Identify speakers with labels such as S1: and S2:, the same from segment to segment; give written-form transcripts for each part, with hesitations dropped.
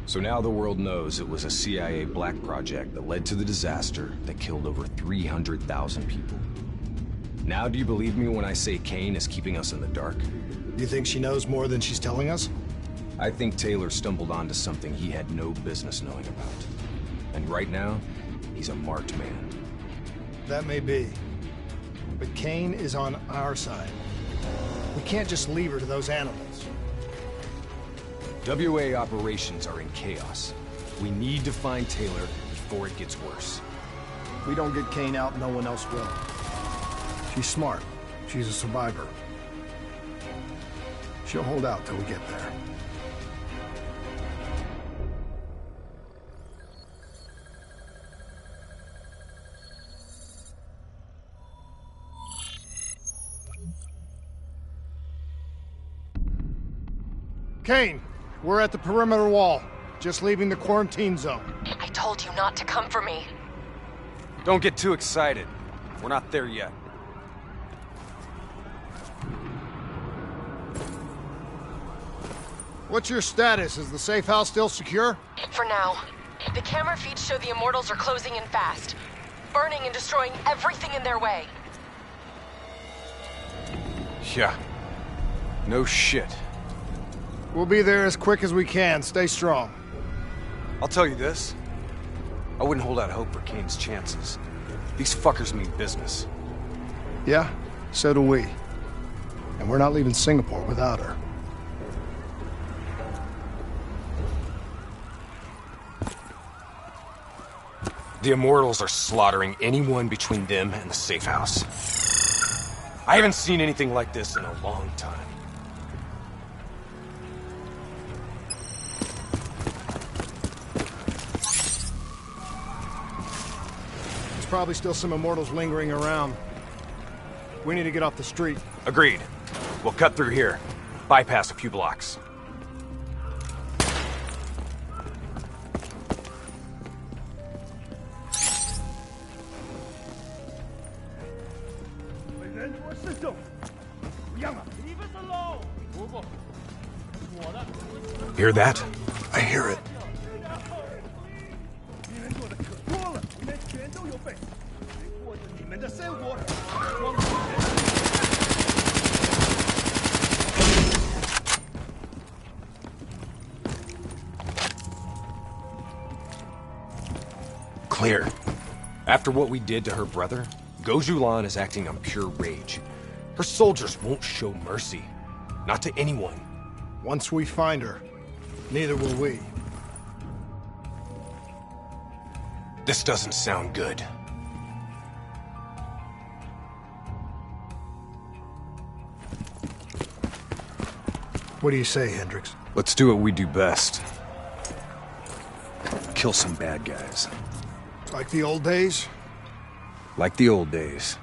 S1: So now the world knows it was a CIA black project that led to the disaster that killed over 300,000 people. Now do you believe me when I say Kane is keeping us in the dark?
S2: Do you think she knows more than she's telling us?
S1: I think Taylor stumbled onto something he had no business knowing about. And right now, he's a marked man.
S2: That may be. But Kane is on our side. We can't just leave her to those animals.
S1: WA operations are in chaos. We need to find Taylor before it gets worse.
S2: If we don't get Kane out, no one else will. She's smart. She's a survivor. She'll hold out till we get there. Kane, we're at the perimeter wall, just leaving the quarantine zone.
S3: I told you not to come for me.
S1: Don't get too excited. We're not there yet.
S2: What's your status? Is the safe house still secure?
S3: For now. The camera feeds show the Immortals are closing in fast, burning and destroying everything in their way.
S1: Yeah. No shit.
S2: We'll be there as quick as we can. Stay strong.
S1: I'll tell you this. I wouldn't hold out hope for Kane's chances. These fuckers mean business.
S2: Yeah, so do we. And we're not leaving Singapore without her.
S1: The Immortals are slaughtering anyone between them and the safe house. I haven't seen anything like this in a long time.
S2: There's probably still some Immortals lingering around. We need to get off the street.
S1: Agreed. We'll cut through here. Bypass a few blocks. Hear that?
S2: I hear it.
S1: Clear. After what we did to her brother, Gojulan is acting on pure rage. Her soldiers won't show mercy. Not to anyone.
S2: Once we find her, neither will we.
S1: This doesn't sound good.
S2: What do you say, Hendricks?
S1: Let's do what we do best. Kill some bad guys.
S2: Like the old days?
S1: Like the old days.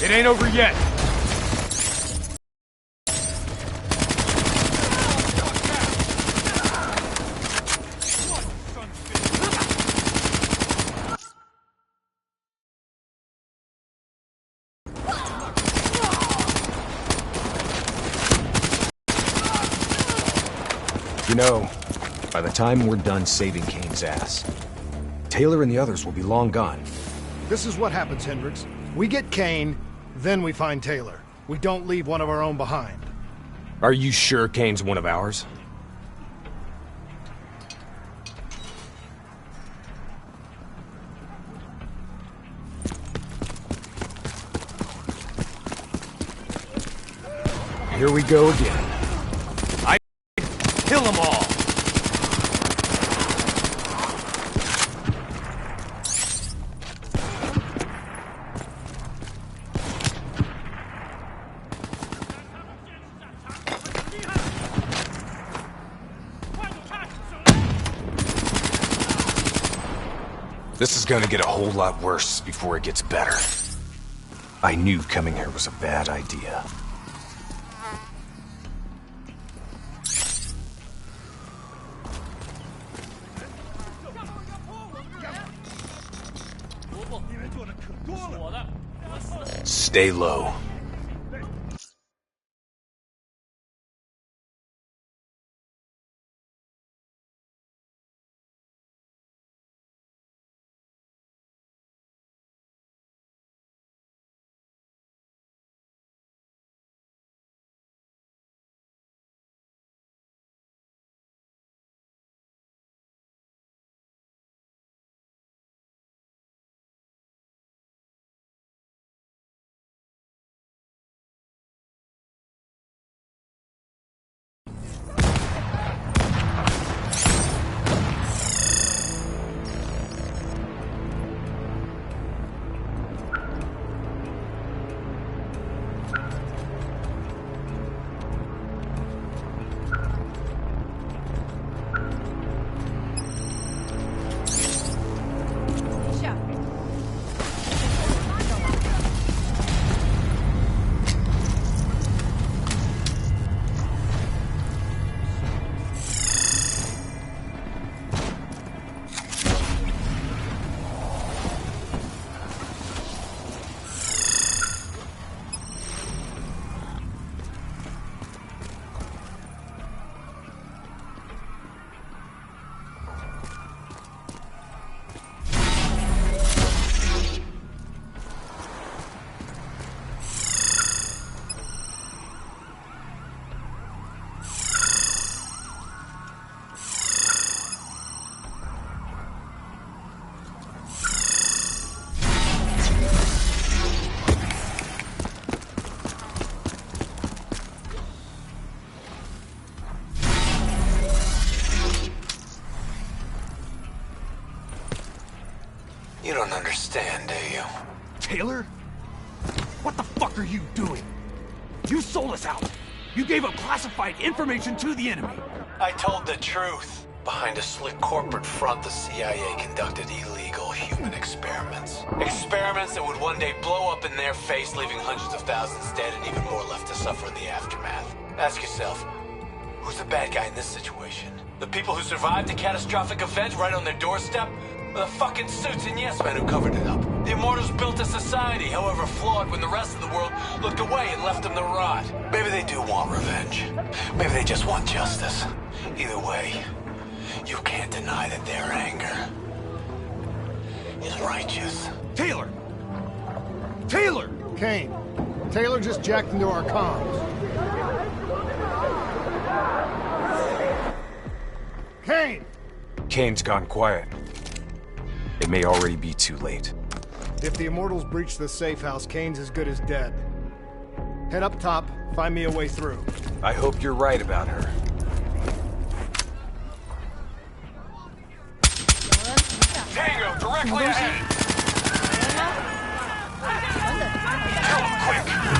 S1: It ain't over yet. You know, by the time we're done saving Kane's ass, Taylor and the others will be long gone.
S2: This is what happens, Hendricks. We get Kane, then we find Taylor. We don't leave one of our own behind.
S1: Are you sure Kane's one of ours? Here we go again.
S4: Kill them all!
S1: This is gonna get a whole lot worse before it gets better. I knew coming here was a bad idea. Stay low.
S5: You don't understand, do you?
S4: Taylor? What the fuck are you doing? You sold us out. You gave up classified information to the enemy.
S5: I told the truth. Behind a slick corporate front, the CIA conducted illegal human experiments. Experiments that would one day blow up in their face, leaving hundreds of thousands dead and even more left to suffer in the aftermath. Ask yourself, who's the bad guy in this situation? The people who survived a catastrophic event right on their doorstep? Or the fucking suits and yes men who covered it up? The Immortals built a society, however flawed, when the rest of the world looked away and left them to rot. Maybe they do want revenge. Maybe they just want justice. Either way, you can't deny that their anger is righteous.
S4: Taylor! Taylor!
S2: Kane, Taylor just jacked into our comms. Kane!
S1: Kane's gone quiet. It may already be too late.
S2: If the Immortals breach the safe house, Kane's as good as dead. Head up top, find me a way through.
S1: I hope you're right about her.
S4: Tango, directly ahead! Kill him quick!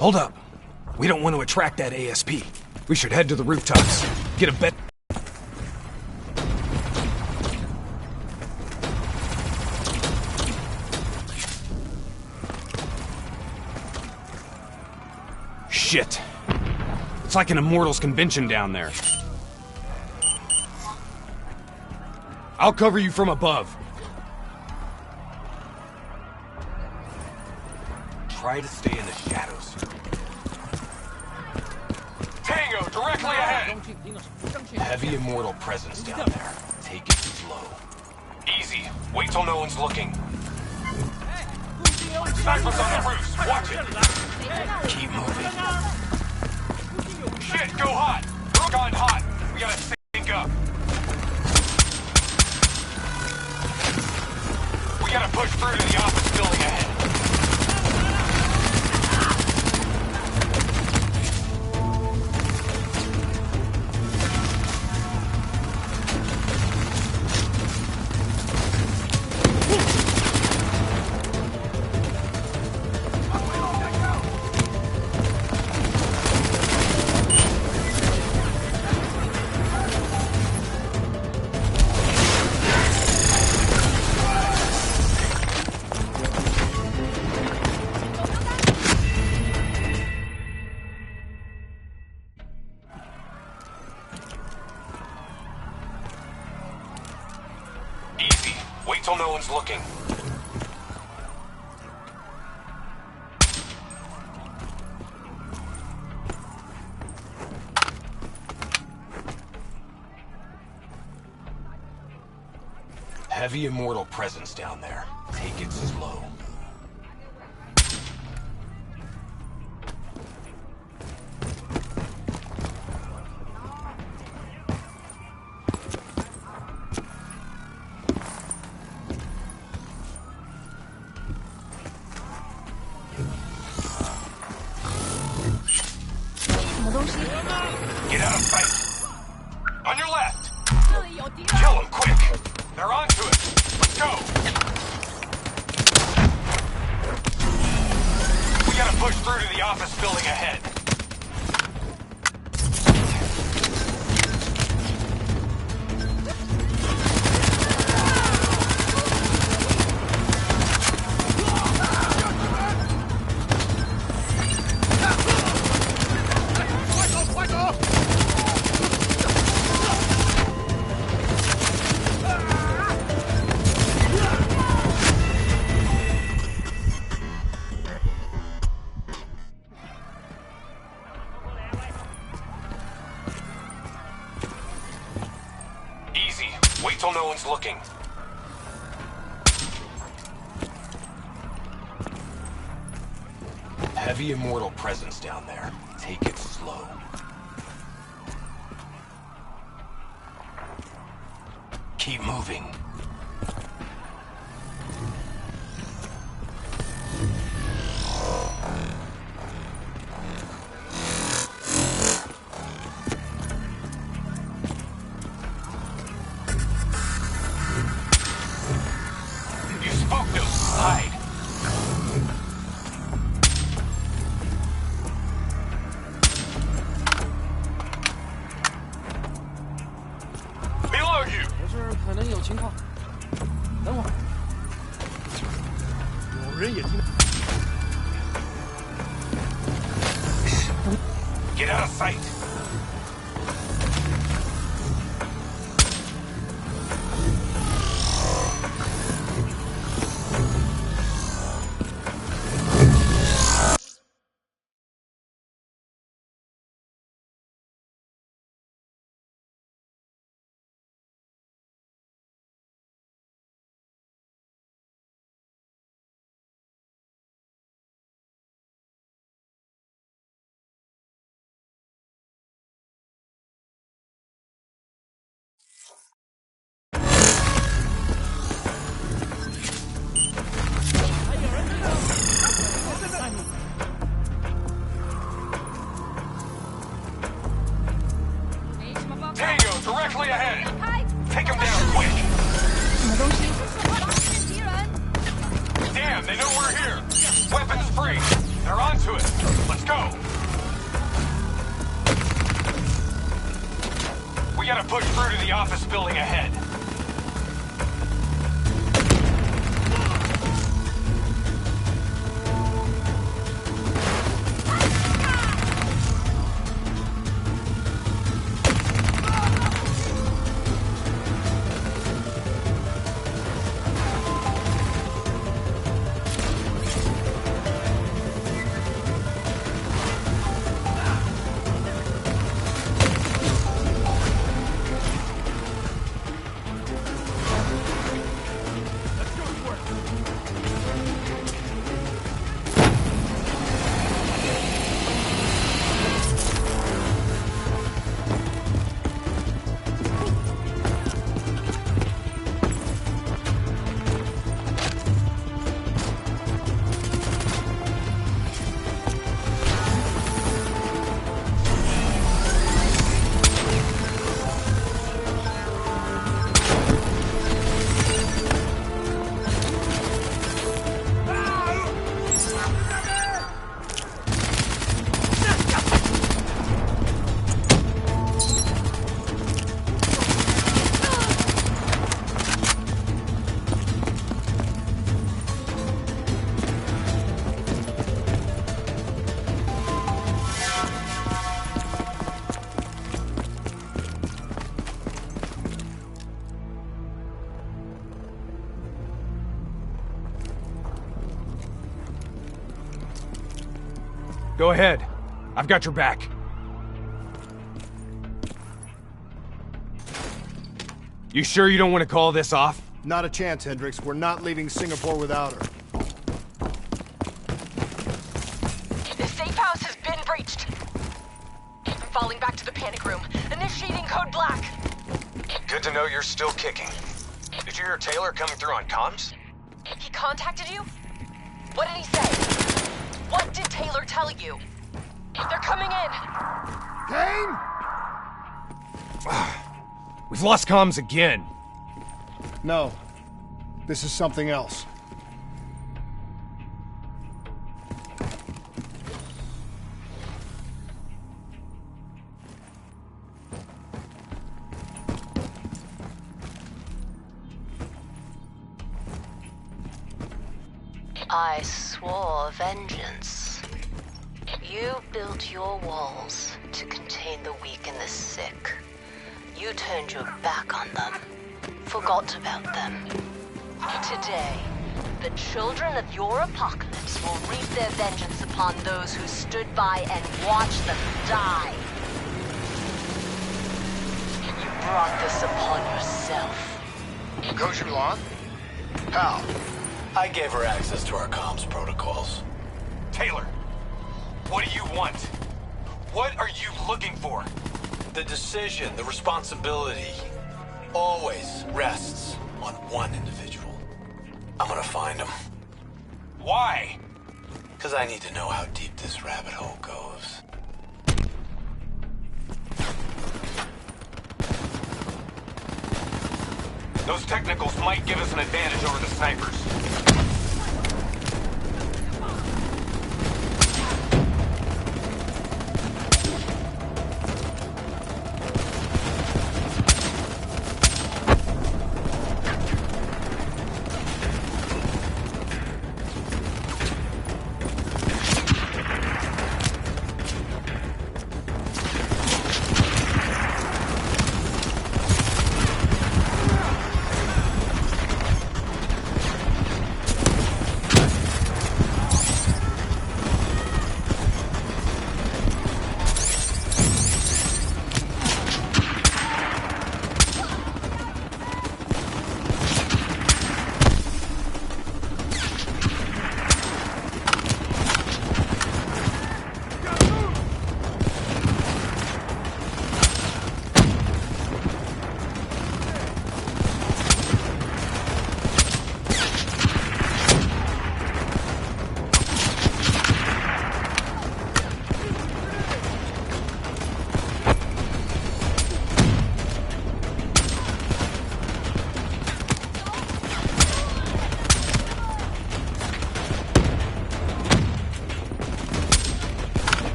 S1: Hold up. We don't want to attract that ASP. We should head to the rooftops. Get a bet. Shit. It's like an Immortals convention down there. I'll cover you from above. Try to stay in the shadows. Tango, directly ahead! Heavy Immortal presence down there. Take it slow. Easy. Wait till no one's looking. Snipers on the roofs. Watch it. Keep moving. Shit, go hot. We're gone hot. We gotta sync up. We gotta push through to the office building ahead. Wait till no one's looking. Heavy Immortal presence down there. Take it slow. Get out of sight! On your left! Kill them quick! They're onto it! Let's go! We gotta push through to the office building ahead. Wait till no one's looking. Heavy Immortal presence down there. Take it slow. Keep moving. Hide. Below you.
S6: 我这儿可能有情况，等会儿。
S2: 有人也听。
S5: Get out of sight. Directly ahead! Take him down quick!
S7: 什么东西？
S5: Damn, they know we're here! Weapons free!
S4: They're onto it. Let's go. We gotta push through to the office building ahead. Go ahead. I've got your back. You sure you don't want to call this off?
S2: Not a chance, Hendricks. We're not leaving Singapore without her.
S3: The safe house has been breached. I'm falling back to the panic room. Initiating code black.
S1: Good to know you're still kicking. Did you hear Taylor coming through on comms?
S3: He contacted you? What did he say? What did Taylor tell you? They're coming in!
S2: Kane!
S4: We've lost comms again.
S2: No. This is something else.
S7: I swore vengeance. You built your walls to contain the weak and the sick. You turned your back on them, forgot about them. Today, the children of your apocalypse will reap their vengeance upon those who stood by and watched them die. You brought this upon yourself.
S2: Coach Milan? How?
S5: I gave her access to our comms protocols.
S4: Taylor, what do you want? What are you looking for?
S5: The decision, the responsibility, always rests on one individual. I'm gonna find him.
S4: Why?
S5: Because I need to know how deep this rabbit hole goes.
S4: Those technicals might give us an advantage over the snipers.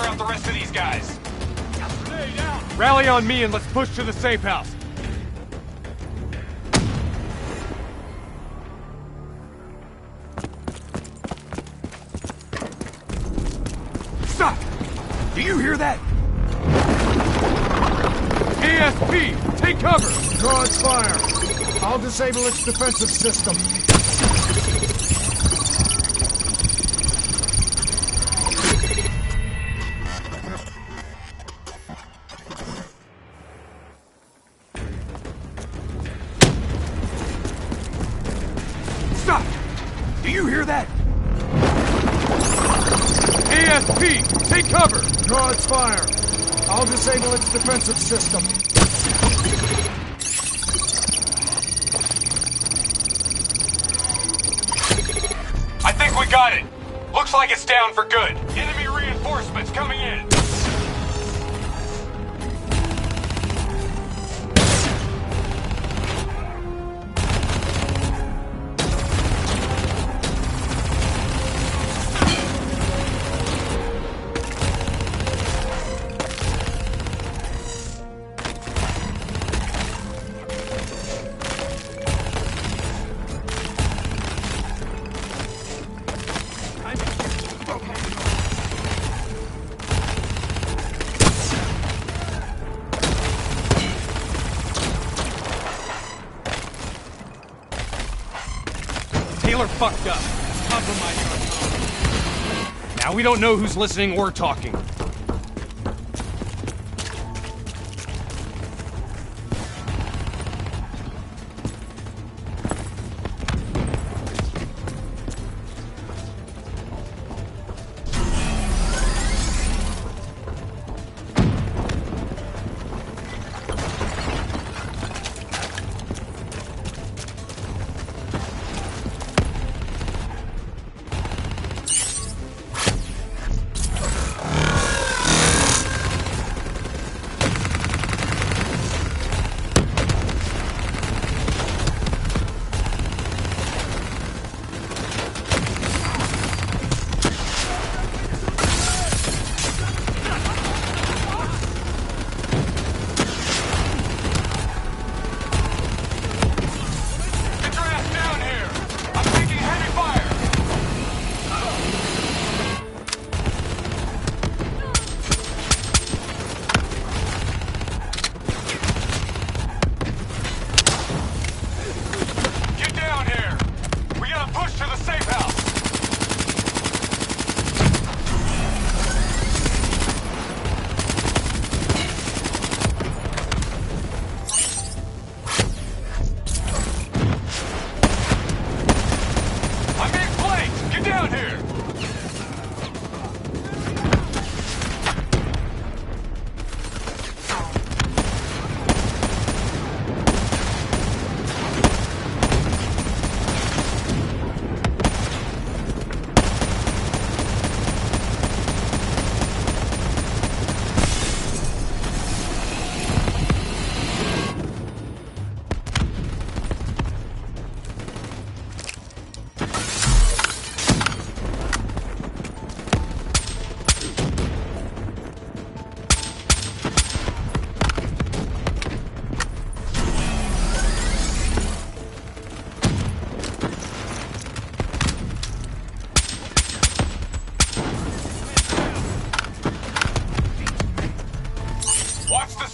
S4: out the rest of these guys. Rally on me and let's push to the safe house. Stop! Do you hear that? ASP, take cover!
S2: Draw its fire. I'll disable its defensive system.
S4: Stop! Do you hear that? ASP, take cover!
S2: Draw its fire. I'll disable its defensive system.
S4: I think we got it. Looks like it's down for good. Enemy reinforcements coming in. Taylor fucked up. Compromising our comms. Now we don't know who's listening or talking.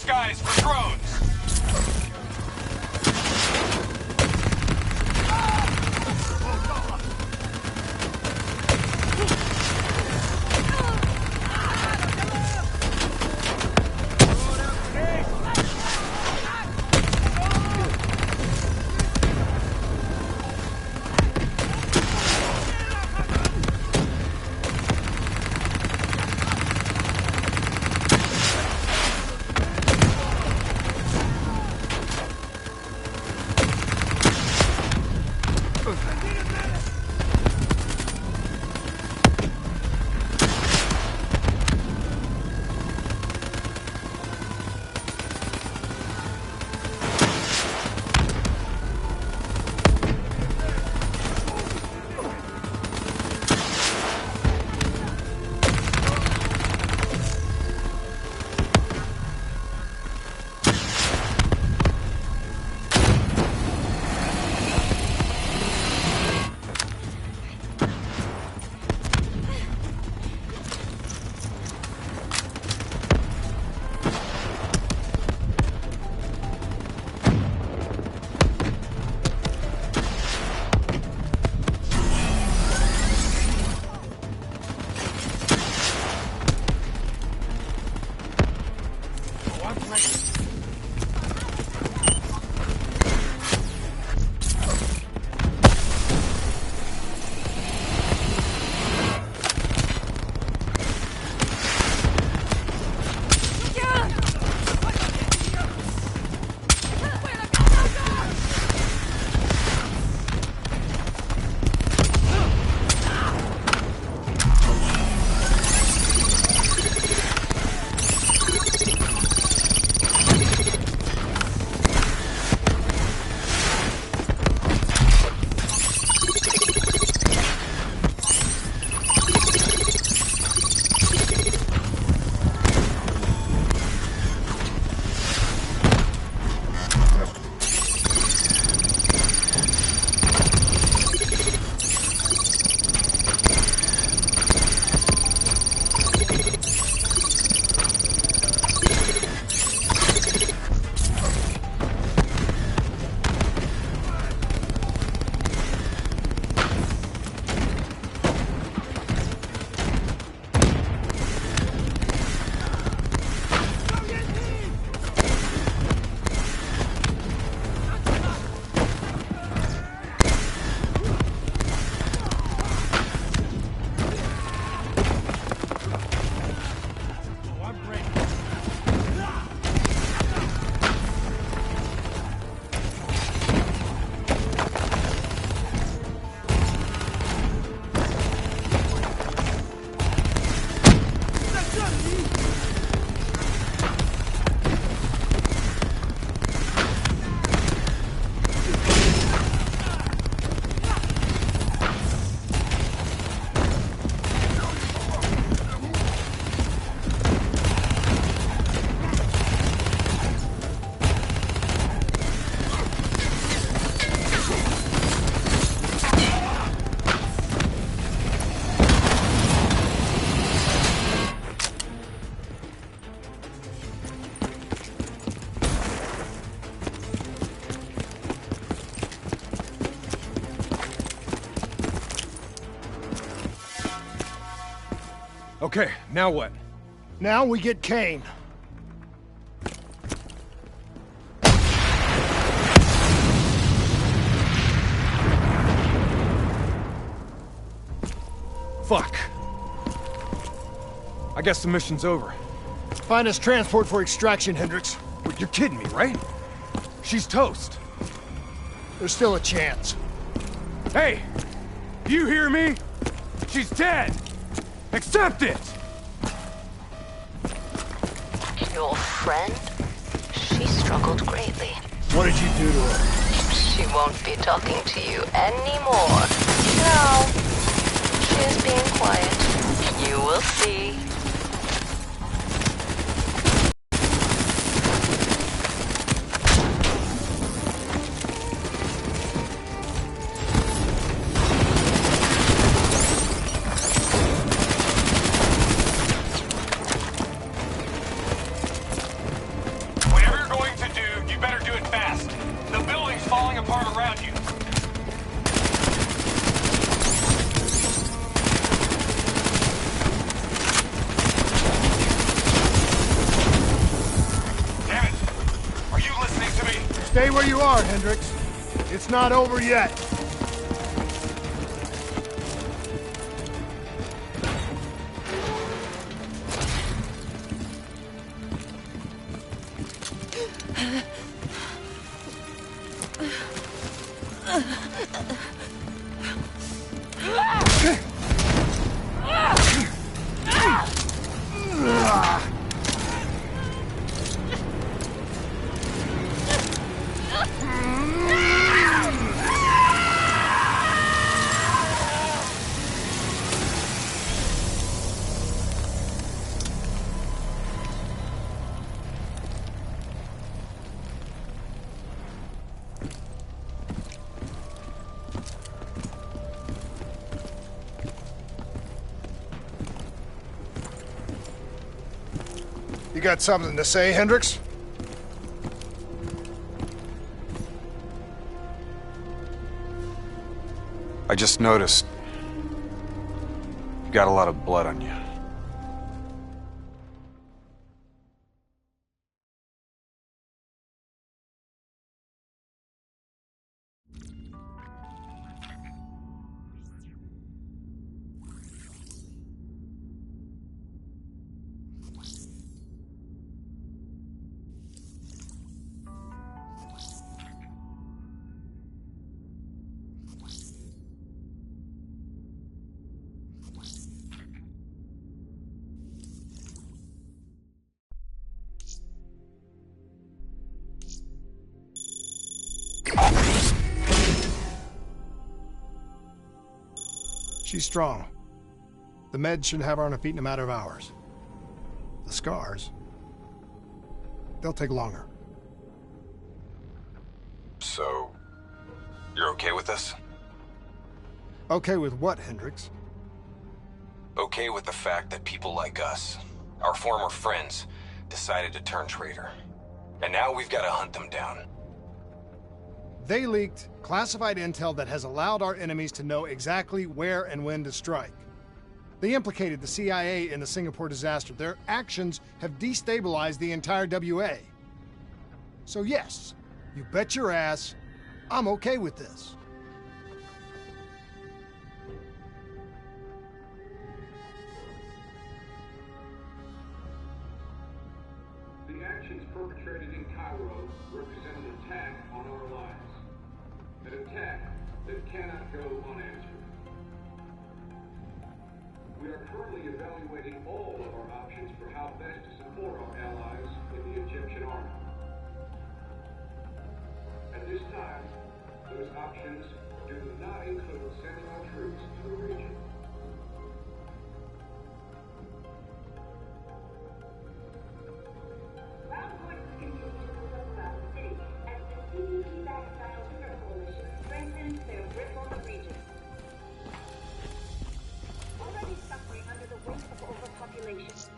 S4: skies for drones. Okay, now what?
S2: Now we get Kane.
S4: Fuck. I guess the mission's over.
S2: Find us transport for extraction, Hendricks.
S4: Wait, you're kidding me, right? She's toast.
S2: There's still a chance.
S4: Hey! Do you hear me? She's dead! Accept it!
S7: Your friend? She struggled greatly.
S2: What did you do to her?
S7: She won't be talking to you anymore. No. She is being quiet. You will see.
S4: Whatever you're going to do, you better do it fast. The building's falling apart around you. Damn it! Are you listening to me?
S2: Stay where you are, Hendricks. It's not over yet. You got something to say, Hendricks?
S8: I just noticed you got a lot of blood on you.
S2: She's strong. The meds should have her on her feet in a matter of hours. The scars, they'll take longer.
S1: So, you're okay with this?
S2: Okay with what, Hendricks?
S1: Okay with the fact that people like us, our former friends, decided to turn traitor. And now we've got to hunt them down.
S2: They leaked classified intel that has allowed our enemies to know exactly where and when to strike. They implicated the CIA in the Singapore disaster. Their actions have destabilized the entire WA. So yes, you bet your ass, I'm okay with this.
S9: The actions perpetrated in Cairo represent an attack on our lives. An attack that cannot go unanswered. We are currently evaluating all of our options for how best to support our allies in the Egyptian army. At this time, those options do not include sending our troops to the region.
S10: Ground forces continue to move up around the city as the CDP-backed Sino-Lunar coalition strengthens their grip on the region. Already suffering under the weight of overpopulation.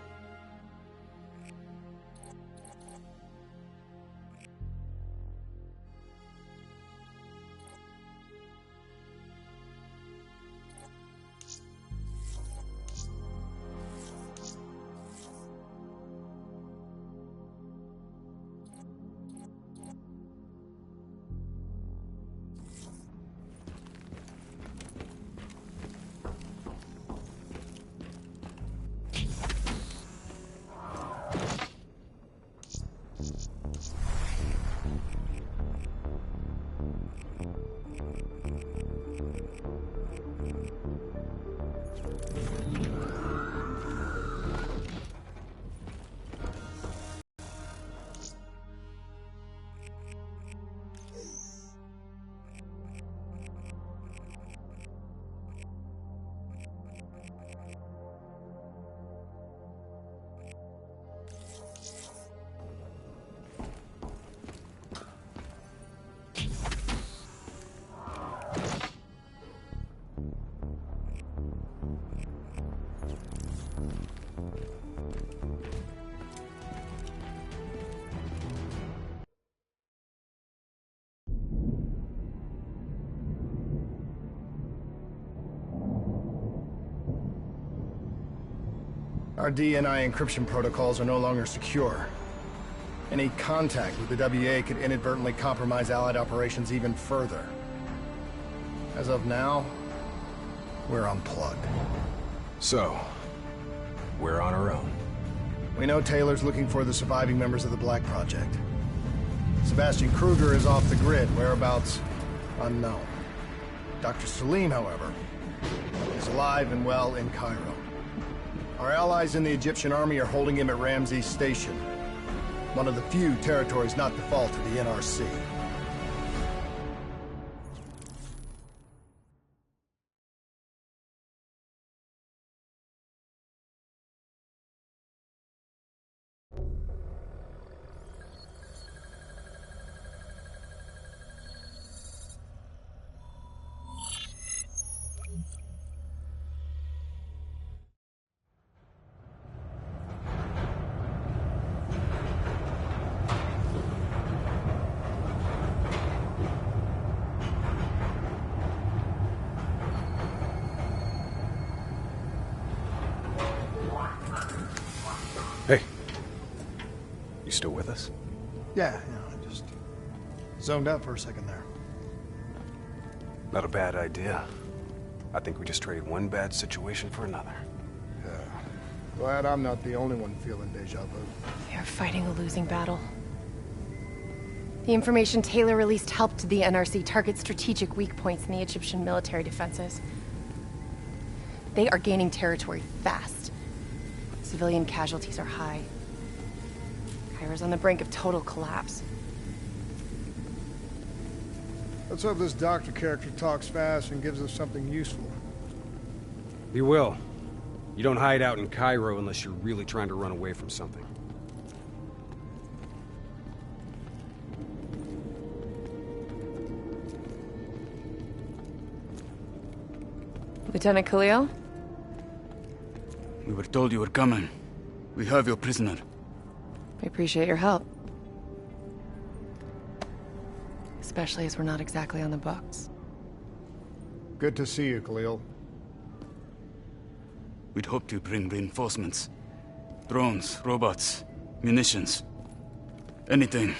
S2: Our DNI encryption protocols are no longer secure. Any contact with the WA could inadvertently compromise Allied operations even further. As of now, we're unplugged.
S1: So, we're on our own.
S2: We know Taylor's looking for the surviving members of the Black Project. Sebastian Kruger is off the grid, whereabouts unknown. Dr. Salim, however, is alive and well in Cairo. Our allies in the Egyptian army are holding him at Ramses Station, one of the few territories not default to the NRC.
S1: Hey. You still with us?
S2: Yeah, I just zoned out for a second there.
S8: Not a bad idea. I think we just traded one bad situation for another.
S2: Yeah. Glad I'm not the only one feeling deja vu.
S3: We are fighting a losing battle. The information Taylor released helped the NRC target strategic weak points in the Egyptian military defenses. They are gaining territory fast. Civilian casualties are high. Cairo's on the brink of total collapse.
S2: Let's hope this doctor character talks fast and gives us something useful.
S11: He will. You don't hide out in Cairo unless you're really trying to run away from something.
S3: Lieutenant Khalil?
S4: We were told you were coming. We have your prisoner.
S3: I appreciate your help. Especially as we're not exactly on the books.
S2: Good to see you, Khalil.
S4: We'd hoped to bring reinforcements. Drones, robots, munitions. Anything.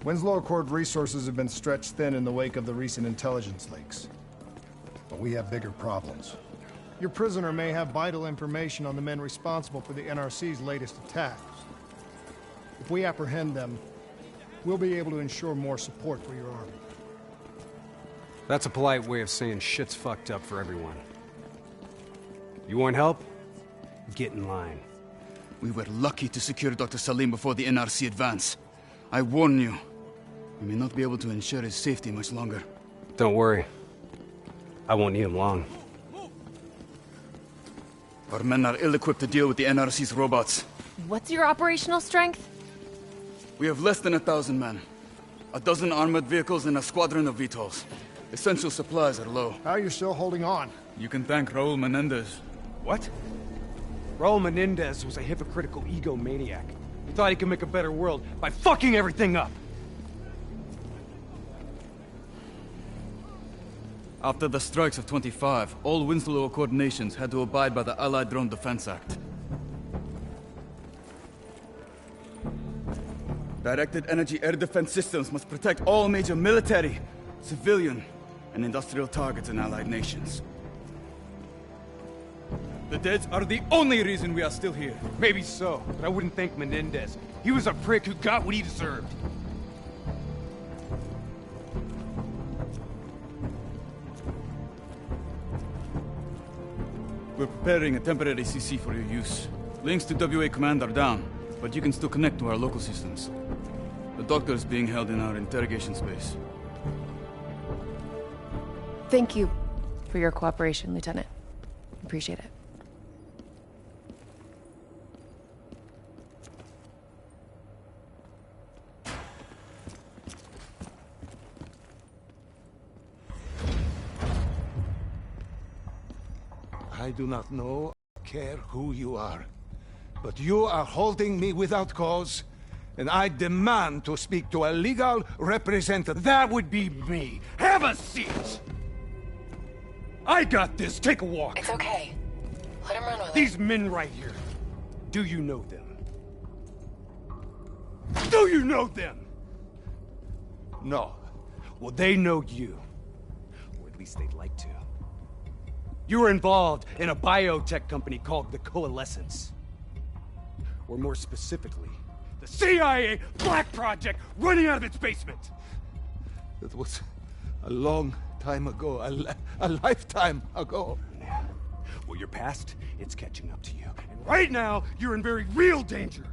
S2: Winslow Accord resources have been stretched thin in the wake of the recent intelligence leaks. But we have bigger problems. Your prisoner may have vital information on the men responsible for the NRC's latest attacks. If we apprehend them, we'll be able to ensure more support for your army.
S11: That's a polite way of saying shit's fucked up for everyone. You want help? Get in line.
S4: We were lucky to secure Dr. Salim before the NRC advance. I warn you, we may not be able to ensure his safety much longer.
S11: Don't worry. I won't need him long.
S4: Our men are ill-equipped to deal with the NRC's robots.
S3: What's your operational strength?
S4: We have less than 1,000 men. 12 armored vehicles and a squadron of VTOLs. Essential supplies are low.
S2: How are you still holding on?
S4: You can thank Raul Menendez.
S11: What? Raul Menendez was a hypocritical egomaniac. He thought he could make a better world by fucking everything up!
S4: After the strikes of 25, all Winslow Accord nations had to abide by the Allied Drone Defense Act. Directed energy air defense systems must protect all major military, civilian, and industrial targets in Allied nations. The dead are the only reason we are still here.
S11: Maybe so, but I wouldn't thank Menendez. He was a prick who got what he deserved.
S4: We're preparing a temporary CC for your use. Links to WA Command are down, but you can still connect to our local systems. The doctor is being held in our interrogation space.
S3: Thank you for your cooperation, Lieutenant. Appreciate it.
S12: I do not know or care who you are, but you are holding me without cause, and I demand to speak to a legal representative.
S11: That would be me. Have a seat! I got this. Take a walk.
S3: It's okay. Let him run with it.
S11: These men right here. Do you know them? Do you know them?
S12: No.
S11: Well, they know you. Or at least they'd like to. You were involved in a biotech company called the Coalescence. Or more specifically, the CIA Black Project running out of its basement.
S12: It was a long time ago, a lifetime ago.
S11: Well, your past, it's catching up to you. And right now, you're in very real danger.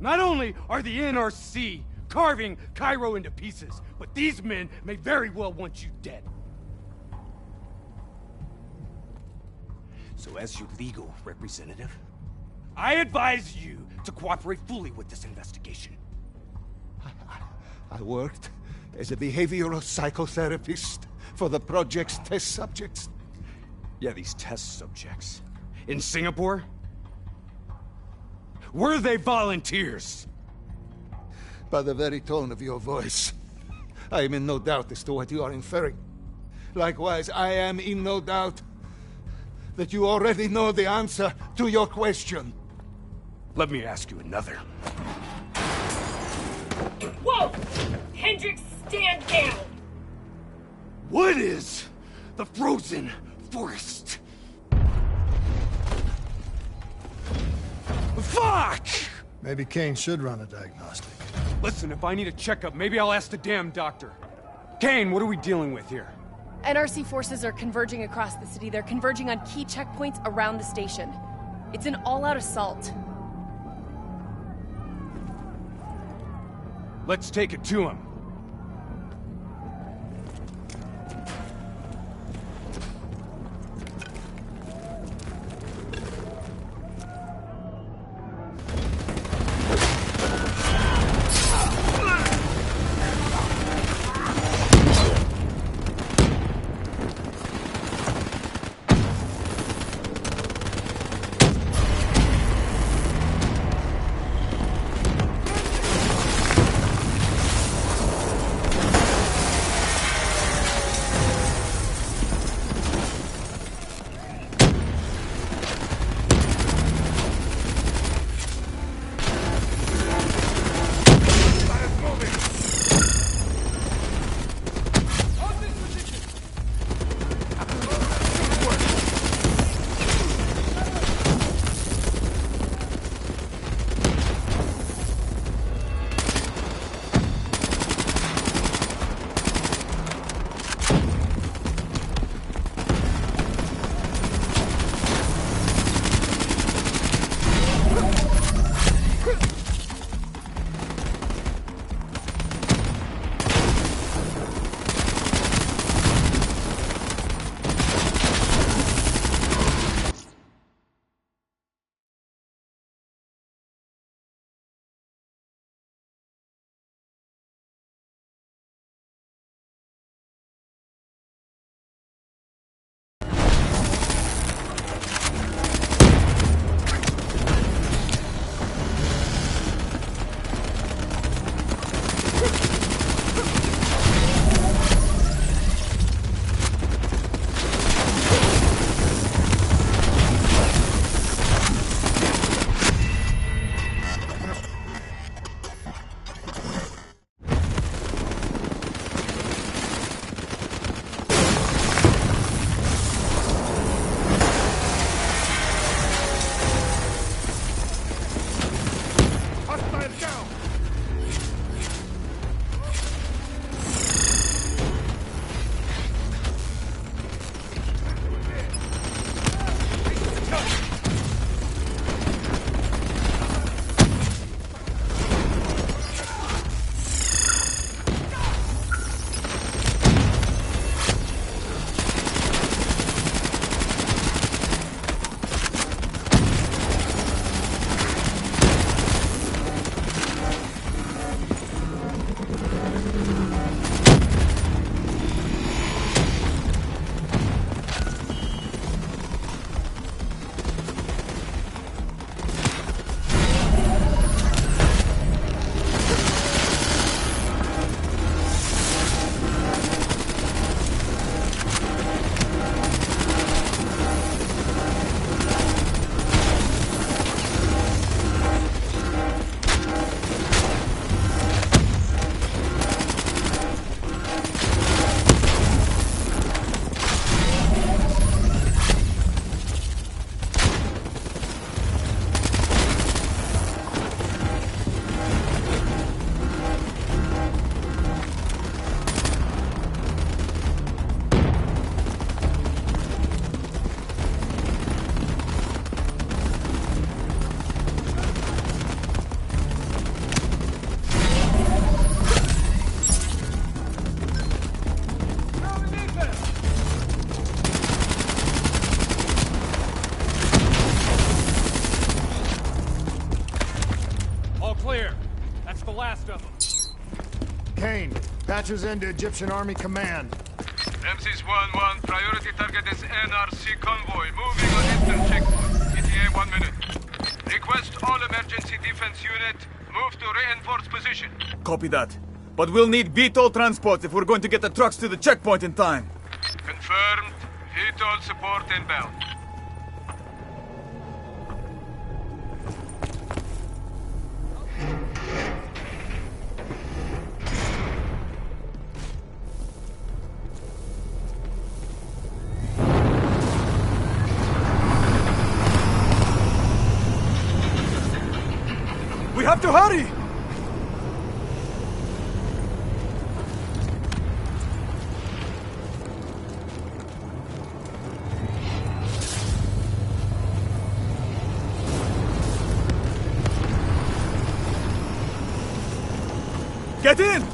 S11: Not only are the NRC carving Cairo into pieces, but these men may very well want you dead. So as your legal representative, I advise you to cooperate fully with this investigation.
S12: I worked as a behavioral psychotherapist for the project's test subjects.
S11: Yeah, these test subjects. In Singapore? Were they volunteers?
S12: By the very tone of your voice, I am in no doubt as to what you are inferring. Likewise, I am in no doubt that you already know the answer to your question.
S11: Let me ask you another.
S13: Whoa! Hendricks, stand down!
S11: What is the frozen forest? Fuck!
S2: Maybe Kane should run a diagnostic.
S11: Listen, if I need a checkup, maybe I'll ask the damn doctor. Kane, what are we dealing with here?
S3: NRC forces are converging across the city. They're converging on key checkpoints around the station. It's an all-out assault.
S11: Let's take it to him.
S2: Patches into Egyptian Army Command.
S14: MC's 1-1, priority target is NRC convoy, moving on eastern checkpoint. ETA 1 minute. Request all emergency defense unit, move to reinforced position.
S4: Copy that. But we'll need VTOL transports if we're going to get the trucks to the checkpoint in time.
S14: Confirmed. VTOL support inbound.
S4: We have to hurry! Get in!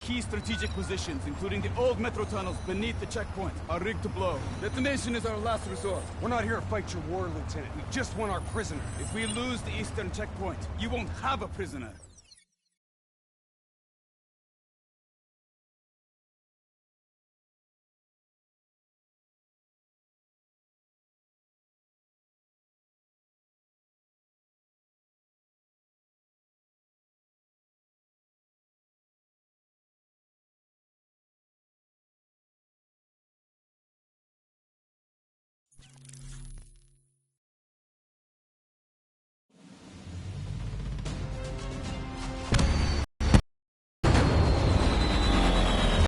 S4: Key strategic positions, including the old metro tunnels beneath the checkpoint, are rigged to blow. Detonation is our last resort.
S11: We're not here to fight your war, Lieutenant. We just want our prisoner.
S4: If we lose the eastern checkpoint, you won't have a prisoner.